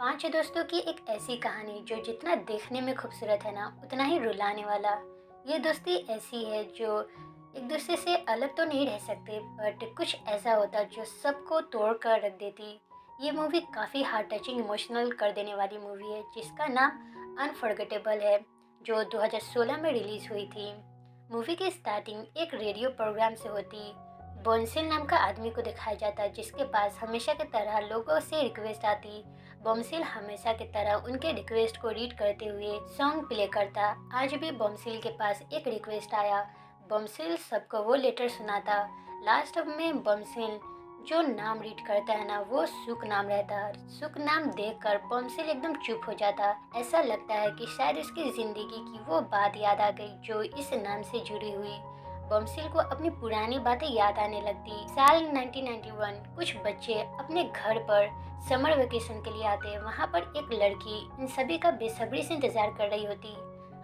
पांच दोस्तों की एक ऐसी कहानी जो जितना देखने में खूबसूरत है ना उतना ही रुलाने वाला। ये दोस्ती ऐसी है जो एक दूसरे से अलग तो नहीं रह सकते बट कुछ ऐसा होता जो सबको तोड़ कर रख देती। ये मूवी काफ़ी हार्ट टचिंग इमोशनल कर देने वाली मूवी है जिसका नाम अनफॉरगेटेबल है, जो 2016 में रिलीज हुई थी। मूवी की स्टार्टिंग एक रेडियो प्रोग्राम से होती। बॉन्सिल नाम का आदमी को दिखाया जाता जिसके पास हमेशा की तरह लोगों से रिक्वेस्ट आती। बॉम्सिल हमेशा की तरह उनके रिक्वेस्ट को रीड करते हुए सॉन्ग प्ले करता। आज भी बॉम्सिल के पास एक रिक्वेस्ट आया। बॉम्सिल सबको वो लेटर सुनाता। लास्ट में बॉम्सिल जो नाम रीड करता है ना वो सुक नाम रहता है। सुक नाम देखकर बॉम्सिल एकदम चुप हो जाता। ऐसा लगता है कि शायद उसकी जिंदगी की वो बात याद आ गई जो इस नाम से जुड़ी हुई। बमसिल को अपनी पुरानी बातें याद आने लगती। साल 1991 कुछ बच्चे अपने घर पर समर वेकेशन के लिए आते। वहाँ पर एक लड़की इन सभी का बेसब्री से इंतजार कर रही होती।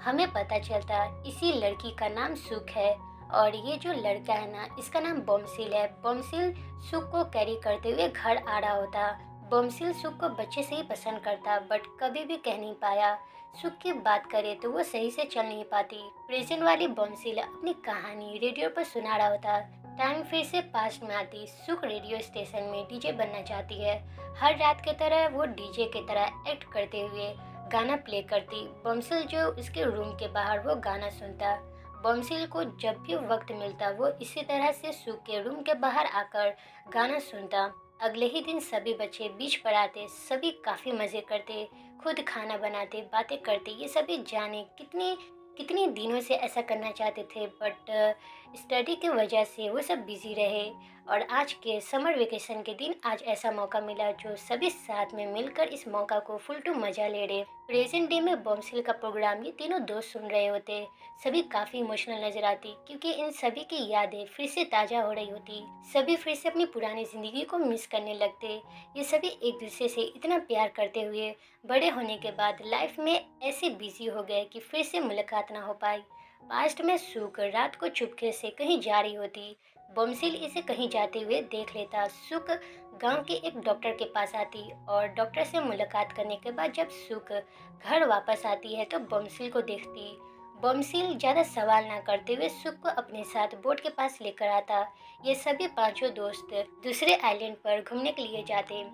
हमें पता चलता इसी लड़की का नाम सुख है और ये जो लड़का है ना इसका नाम बमसिल है। बमसिल सुख को कैरी करते हुए घर आ रहा होता। बमसिल सुख को बच्चे से ही पसंद करता बट कभी भी कह नहीं पाया। सुख की बात करे तो वो सही से चल नहीं पाती। प्रेजेंट वाली बॉम्सिल अपनी कहानी रेडियो पर सुना रहा होता। टाइम फिर से पास्ट में आती। सुख रेडियो स्टेशन में डीजे बनना चाहती है। हर रात की तरह वो डीजे की तरह एक्ट करते हुए गाना प्ले करती। बॉम्सिल जो उसके रूम के बाहर वो गाना सुनता। बॉम्सिल को जब भी वक्त मिलता वो इसी तरह से सुख के रूम के बाहर आकर गाना सुनता। अगले ही दिन सभी बच्चे बीच पर आते। सभी काफी मजे करते, खुद खाना बनाते, बातें करते। ये सभी जाने कितनी कितने दिनों से ऐसा करना चाहते थे बट स्टडी की वजह से वो सब बिजी रहे। और आज के समर वेकेशन के दिन आज ऐसा मौका मिला जो सभी साथ में मिलकर इस मौका को फुल टू मजा ले रहे। प्रेजेंट डे में बॉम्सिल का प्रोग्राम ये तीनों दोस्त सुन रहे होते। सभी काफी इमोशनल नजर आती क्योंकि इन सभी की यादें फिर से ताजा हो रही होती। सभी फिर से अपनी पुरानी जिंदगी को मिस करने लगते। ये सभी एक दूसरे से इतना प्यार करते हुए बड़े होने के बाद लाइफ में ऐसे बिजी हो गए कि फिर से मुलाकात ना हो पाई। पास्ट में सुख रात को चुपके से कहीं जा रही होती। बमसिल इसे कहीं जाते हुए देख लेता। सुख गांव के एक डॉक्टर के पास आती और डॉक्टर से मुलाकात करने के बाद जब सुख घर वापस आती है तो बमसिल को देखती। बमसिल ज्यादा सवाल ना करते हुए सुख को अपने साथ बोट के पास लेकर आता। ये सभी पांचों दोस्त दूसरे आइलैंड पर घूमने के लिए जाते।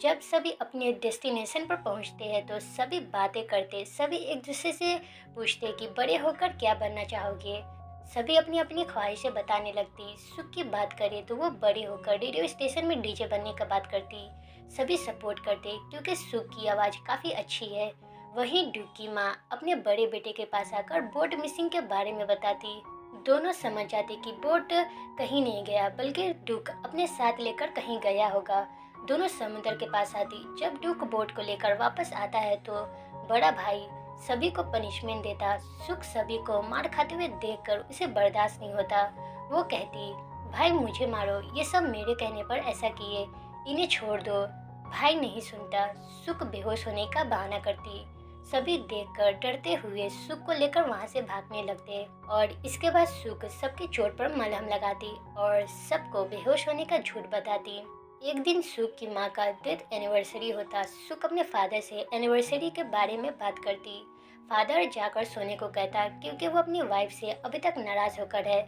जब सभी अपने डेस्टिनेशन पर पहुंचते हैं तो सभी बातें करते। सभी एक दूसरे से पूछते कि बड़े होकर क्या बनना चाहोगे। सभी अपनी अपनी ख्वाहिशें बताने लगती। सुख की बात करे तो वो बड़े होकर रेडियो स्टेशन में डीजे बनने का बात करती। सभी सपोर्ट करते क्योंकि सुख की आवाज़ काफ़ी अच्छी है। वहीं ड्यूक की माँ अपने बड़े बेटे के पास आकर बोट मिसिंग के बारे में बताती। दोनों समझ जाते कि बोट कहीं नहीं गया बल्कि ड्यूक अपने साथ लेकर कहीं गया होगा। दोनों समुद्र के पास आती। जब ड्यूक बोट को लेकर वापस आता है तो बड़ा भाई सभी को पनिशमेंट देता। सुख सभी को मार खाते हुए देखकर उसे बर्दाश्त नहीं होता। वो कहती, भाई मुझे मारो, ये सब मेरे कहने पर ऐसा किए, इन्हें छोड़ दो। भाई नहीं सुनता। सुख बेहोश होने का बहाना करती। सभी देखकर डरते हुए सुख को लेकर वहां से भागने लगते और इसके बाद सुख सबकी चोट पर मलहम लगाती और सबको बेहोश होने का झूठ बताती। एक दिन सुख की माँ का डेथ एनिवर्सरी होता। सुख अपने फादर से एनिवर्सरी के बारे में बात करती। फादर जाकर सोने को कहता क्योंकि वो अपनी वाइफ से अभी तक नाराज होकर है।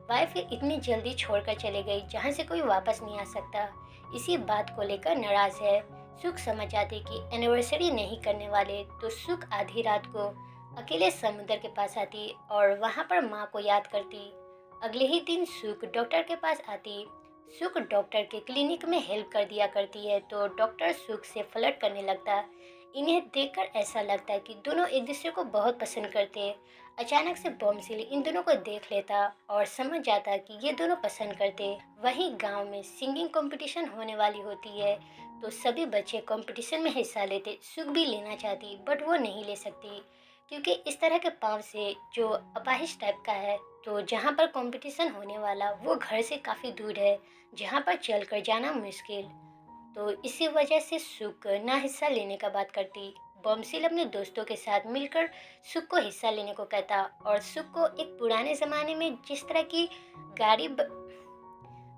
वाइफ इतनी जल्दी छोड़कर चले गई जहाँ से कोई वापस नहीं आ सकता। इसी बात को लेकर नाराज है। सुख समझ जाती कि एनिवर्सरी नहीं करने वाले तो सुख आधी रात को अकेले समुद्र के पास आती और वहाँ पर माँ को याद करती। अगले ही दिन सुख डॉक्टर के पास आती। सुख डॉक्टर के क्लिनिक में हेल्प कर दिया करती है तो डॉक्टर सुख से फ्लर्ट करने लगता। इन्हें देखकर ऐसा लगता है कि दोनों एक दूसरे को बहुत पसंद करते हैं। अचानक से बॉम्सिल इन दोनों को देख लेता और समझ जाता कि ये दोनों पसंद करते। वहीं गांव में सिंगिंग कंपटीशन होने वाली होती है तो सभी बच्चे कंपटीशन में हिस्सा लेते। सुख भी लेना चाहती बट वो नहीं ले सकती क्योंकि इस तरह के पाँव से जो अपाहिज टाइप का है। तो जहाँ पर कंपटीशन होने वाला वो घर से काफ़ी दूर है जहाँ पर चलकर जाना मुश्किल। तो इसी वजह से सुख ना हिस्सा लेने का बात करती। बॉम्सिल अपने दोस्तों के साथ मिलकर सुख को हिस्सा लेने को कहता और सुख को एक पुराने ज़माने में जिस तरह की गाड़ी ब...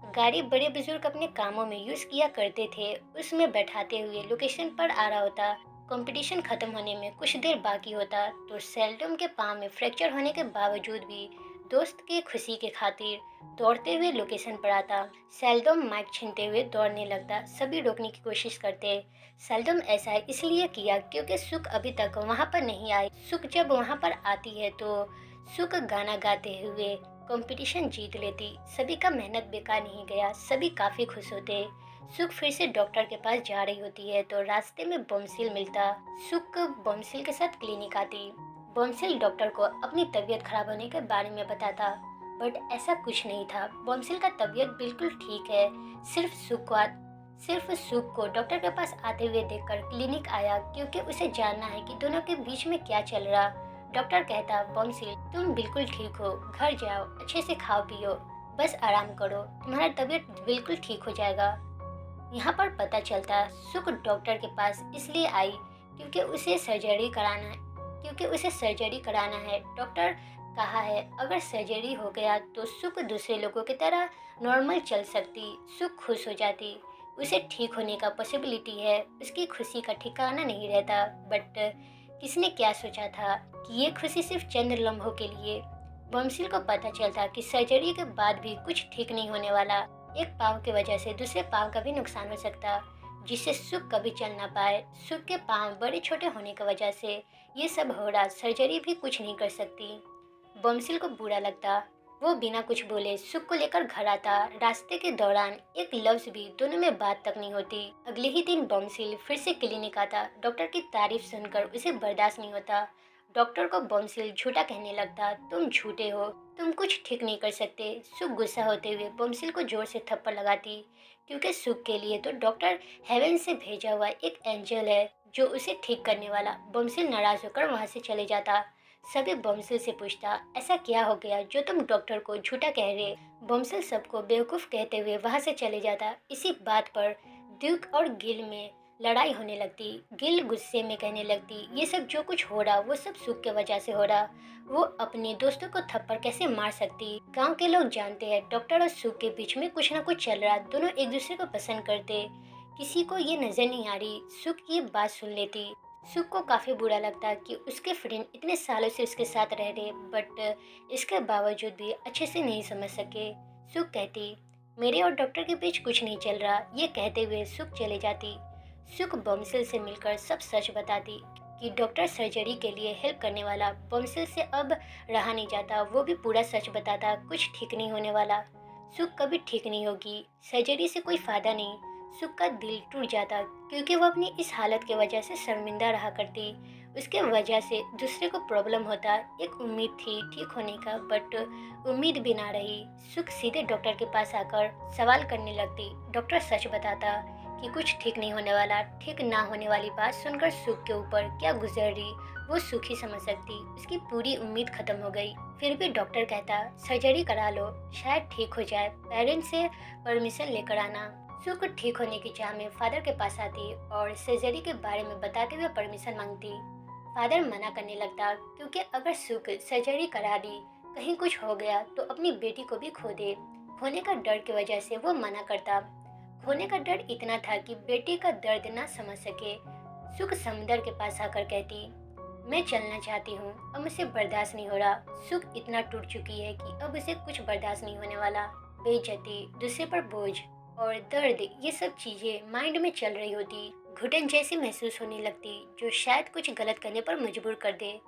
गाड़ी बड़े बुजुर्ग अपने कामों में यूज किया करते थे, उसमें बैठाते हुए लोकेशन पर आ रहा होता। कंपटीशन खत्म होने में कुछ देर बाकी होता तो सेल्डम के पाँव में फ्रैक्चर होने के बावजूद भी दोस्त की खुशी के खातिर दौड़ते हुए लोकेशन पर आता। सेल्डम माइक छीनते हुए दौड़ने लगता, सभी रोकने की कोशिश करते। सेल्डम ऐसा इसलिए किया क्योंकि सुख अभी तक वहां पर नहीं आई। सुख जब वहां पर आती है तो सुख गाना गाते हुए कंपटीशन जीत लेती। सभी का मेहनत बेकार नहीं गया, सभी काफी खुश होते। सुख फिर से डॉक्टर के पास जा रही होती है तो रास्ते में बमसिल मिलता। सुख बमसिल के साथ क्लिनिक आती। बमसिल डॉक्टर को अपनी तबीयत खराब होने के बारे में बताता, बट ऐसा कुछ नहीं था। बमसिल का तबीयत बिल्कुल ठीक है। सिर्फ सुख को डॉक्टर के पास आते हुए देखकर क्लिनिक आया क्योंकि उसे जानना है कि दोनों के बीच में क्या चल रहा। डॉक्टर कहता, बमसिल तुम बिल्कुल ठीक हो, घर जाओ, अच्छे से खाओ पियो, बस आराम करो, तुम्हारा तबीयत बिल्कुल ठीक हो जाएगा। यहाँ पर पता चलता सुख डॉक्टर के पास इसलिए आई क्योंकि उसे सर्जरी कराना है। डॉक्टर कहा है अगर सर्जरी हो गया तो सुख दूसरे लोगों की तरह नॉर्मल चल सकती। सुख खुश हो जाती, उसे ठीक होने का पॉसिबिलिटी है, उसकी खुशी का ठिकाना नहीं रहता। बट किसने क्या सोचा था कि ये खुशी सिर्फ चंद लम्हों के लिए। बमसिल को पता चलता कि सर्जरी के बाद भी कुछ ठीक नहीं होने वाला। एक पाँव की वजह से दूसरे पाँव का भी नुकसान हो सकता, जिससे सुख कभी चल ना पाए। सुख के पाँव बड़े छोटे होने की वजह से ये सब हो रहा, सर्जरी भी कुछ नहीं कर सकती। बमसिल को बुरा लगता, वो बिना कुछ बोले सुख को लेकर घर आता। रास्ते के दौरान एक लफ्ज भी दोनों में बात तक नहीं होती। अगले ही दिन बमसिल फिर से क्लिनिक आता। डॉक्टर की तारीफ सुनकर उसे बर्दाश्त नहीं होता। डॉक्टर को बमसिल झूठा कहने लगता, तुम झूठे हो, तुम कुछ ठीक नहीं कर सकते। सुख गुस्सा होते हुए बमसिल को जोर से थप्पड़ लगाती, क्योंकि सुख के लिए तो डॉक्टर हेवन से भेजा हुआ एक एंजल है जो उसे ठीक करने वाला। बमसिल नाराज होकर वहां से चले जाता। सभी बमसिल से पूछता, ऐसा क्या हो गया जो तुम डॉक्टर को झूठा कह रहे। बमसिल सबको बेवकूफ कहते हुए वहां से चले जाता। इसी बात पर ड्यूक और गिल में लड़ाई होने लगती। गिल गुस्से में कहने लगती, ये सब जो कुछ हो रहा वो सब सुख की वजह से हो रहा। वो अपने दोस्तों को थप्पड़ कैसे मार सकती। गांव के लोग जानते हैं डॉक्टर और सुख के बीच में कुछ ना कुछ चल रहा, दोनों एक दूसरे को पसंद करते। किसी को ये नजर नहीं आ रही। सुख ये बात सुन लेती। सुख को काफी बुरा लगता कि उसके फ्रेंड इतने सालों से उसके साथ रह रहे, बट इसके बावजूद भी अच्छे से नहीं समझ सके। सुख कहती, मेरे और डॉक्टर के बीच कुछ नहीं चल रहा। ये कहते हुए सुख चले जाती। सुख बमसिल से मिलकर सब सच बताती कि डॉक्टर सर्जरी के लिए हेल्प करने वाला। बमसिल से अब रहा नहीं जाता, वो भी पूरा सच बताता, कुछ ठीक नहीं होने वाला। सुख कभी ठीक नहीं होगी, सर्जरी से कोई फायदा नहीं। सुख का दिल टूट जाता क्योंकि वो अपनी इस हालत की वजह से शर्मिंदा रहा करती। उसके वजह से दूसरे को प्रॉब्लम होता। एक उम्मीद थी ठीक होने का, बट उम्मीद भी ना रही। सुख सीधे डॉक्टर के पास आकर सवाल करने लगती। डॉक्टर सच बताता कि कुछ ठीक नहीं होने वाला। ठीक ना होने वाली बात सुनकर सुख के ऊपर क्या गुजर रही वो सुख ही समझ सकती। उसकी पूरी उम्मीद खत्म हो गई। फिर भी डॉक्टर कहता, सर्जरी करा लो, शायद ठीक हो जाए, पेरेंट्स से परमिशन लेकर आना। सुख ठीक होने की चाह में फादर के पास आती और सर्जरी के बारे में बताते हुए परमिशन मांगती। फादर मना करने लगता क्योंकि अगर सुख सर्जरी करा दी, कहीं कुछ हो गया तो अपनी बेटी को भी खो दे। खोने का डर की वजह से वो मना करता। खोने का डर इतना था कि बेटी का दर्द ना समझ सके। सुख समुंदर के पास आकर कहती, मैं चलना चाहती हूँ, अब मुझसे बर्दाश्त नहीं हो रहा। सुख इतना टूट चुकी है कि अब उसे कुछ बर्दाश्त नहीं होने वाला। बेइज्जती, दूसरे पर बोझ और दर्द, ये सब चीजें माइंड में चल रही होती। घुटन जैसी महसूस होने लगती जो शायद कुछ गलत करने पर मजबूर कर दे।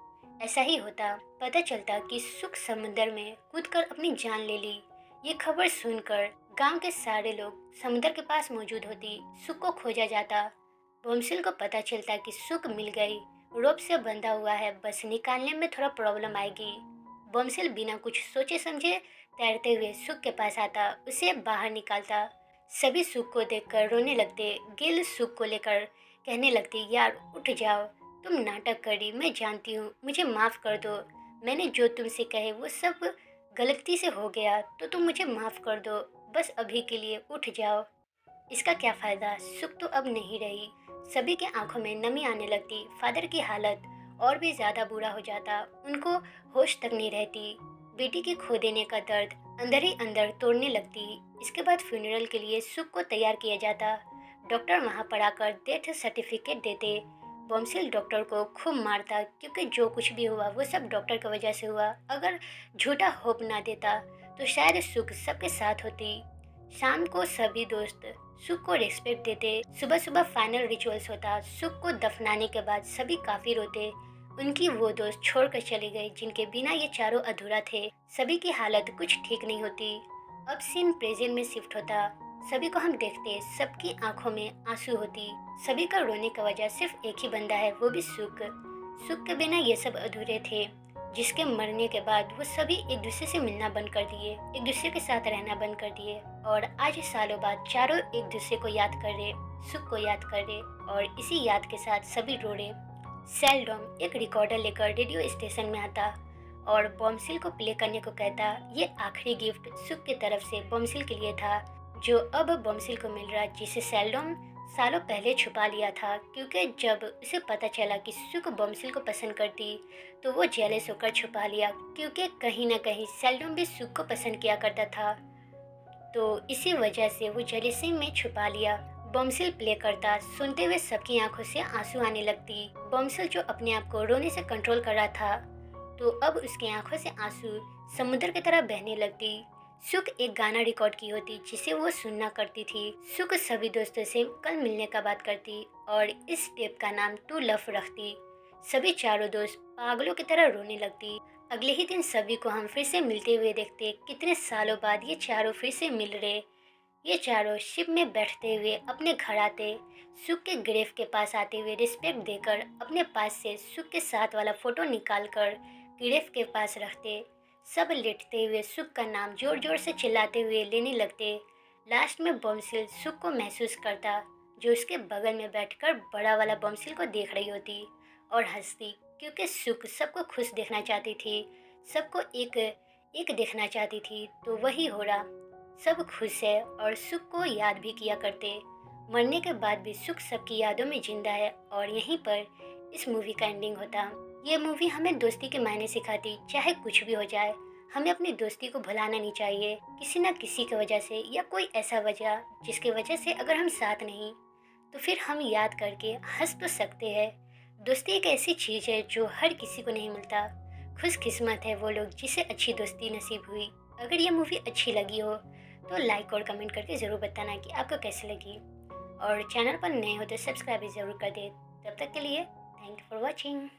ऐसा ही होता। पता चलता कि सुख समुंदर में कूदकर अपनी जान ले ली। ये खबर सुनकर गांव के सारे लोग समुद्र के पास मौजूद होती। सुख को खोजा जाता। बमसिल को पता चलता कि सुख मिल गई, रोप से बंधा हुआ है, बस निकालने में थोड़ा प्रॉब्लम आएगी। बमसिल बिना कुछ सोचे समझे तैरते हुए सुख के पास आता, उसे बाहर निकालता। सभी सुख को देखकर रोने लगते। गिल सुख को लेकर कहने लगती, यार उठ जाओ, तुम नाटक करी, मैं जानती हूँ, मुझे माफ कर दो। मैंने जो तुमसे कहे वो सब गलती से हो गया, तो तुम मुझे माफ कर दो, बस अभी के लिए उठ जाओ। इसका क्या फायदा, सुख तो अब नहीं रही। सभी के आंखों में नमी आने लगती। फादर की हालत और भी ज्यादा बुरा हो जाता, उनको होश तक नहीं रहती। बेटी के खो देने का दर्द अंदर ही अंदर तोड़ने लगती। इसके बाद फ्यूनरल के लिए सुख को तैयार किया जाता। डॉक्टर वहां पर आकर डेथ सर्टिफिकेट देते। बॉम्सिल डॉक्टर को खूब मारता क्योंकि जो कुछ भी हुआ वो सब डॉक्टर की वजह से हुआ। अगर झूठा होप ना देता तो शायद सुख सबके साथ होती। शाम को सभी दोस्त सुख को रिस्पेक्ट देते। सुबह सुबह फाइनल रिचुअल्स होता। सुख को दफनाने के बाद सभी काफी रोते। उनकी वो दोस्त छोड़कर चले गए जिनके बिना ये चारों अधूरा थे। सभी की हालत कुछ ठीक नहीं होती। अब सीन प्रेजेंट में शिफ्ट होता। सभी को हम देखते, सबकी आंखों में आंसू होती। सभी का रोने का वजह सिर्फ एक ही बंदा है, वो भी सुख। सुख के बिना ये सब अधूरे थे। जिसके मरने के बाद वो सभी एक दूसरे से मिलना बंद कर दिए, एक दूसरे के साथ रहना बंद कर दिए। और आज सालों बाद चारों एक दूसरे को याद कर रहे, सुख को याद कर रहे। और इसी याद के साथ सभी रो रहे। सेल्डोम एक रिकॉर्डर लेकर रेडियो स्टेशन में आता और बॉम्सिल को प्ले करने को कहता। ये आखिरी गिफ्ट सुख की तरफ से बॉम्सिल के लिए था, जो अब बॉम्सिल को मिल रहा, जिसे सेल्डोम सालों पहले छुपा लिया था। क्योंकि जब उसे पता चला कि सुख बॉम्सिल को पसंद करती तो वो जेलस होकर छुपा लिया, क्योंकि कहीं ना कहीं सेल्डोम भी सुख को पसंद किया करता था। तो इसी वजह से वो जेलसी में छुपा लिया। बॉम्सिल प्ले करता, सुनते हुए सबकी आंखों से आंसू आने लगती। बॉम्सिल जो अपने आप को रोने से कंट्रोल कर रहा था, तो अब उसकी आंखों से आंसू समुद्र की तरह बहने लगती। सुख एक गाना रिकॉर्ड की होती जिसे वो सुनना करती थी। सुख सभी दोस्तों से कल मिलने का बात करती और इस टेप का नाम टू लव रखती। सभी चारों दोस्त पागलों की तरह रोने लगती। अगले ही दिन सभी को हम फिर से मिलते हुए देखते। कितने सालों बाद ये चारों फिर से मिल रहे। ये चारों शिप में बैठते हुए अपने घर आते। सुख के ग्रेव के पास आते हुए रिस्पेक्ट देकर अपने पास से सुख के साथ वाला फोटो निकालकर ग्रेव के पास रखते। सब लेटते हुए सुख का नाम जोर जोर से चिल्लाते हुए लेने लगते। लास्ट में बॉम्सिल सुख को महसूस करता, जो उसके बगल में बैठकर बड़ा वाला बॉम्सिल को देख रही होती और हंसती, क्योंकि सुख सबको खुश देखना चाहती थी, सबको एक एक देखना चाहती थी। तो वही हो रहा, सब खुश है और सुख को याद भी किया करते। मरने के बाद भी सुख सबकी यादों में जिंदा है। और यहीं पर इस मूवी का एंडिंग होता। ये मूवी हमें दोस्ती के मायने सिखाती। चाहे कुछ भी हो जाए, हमें अपनी दोस्ती को भुलाना नहीं चाहिए, किसी न किसी की वजह से या कोई ऐसा वजह जिसकी वजह से अगर हम साथ नहीं, तो फिर हम याद करके हंस तो सकते हैं। दोस्ती एक ऐसी चीज़ है जो हर किसी को नहीं मिलता। खुशकिस्मत है वो लोग जिसे अच्छी दोस्ती नसीब हुई। अगर ये मूवी अच्छी लगी हो तो लाइक और कमेंट करके ज़रूर बताना कि आपको कैसी लगी। और चैनल पर नए हो तो सब्सक्राइब भी ज़रूर कर दे। तब तक के लिए थैंक यू फॉर वॉचिंग।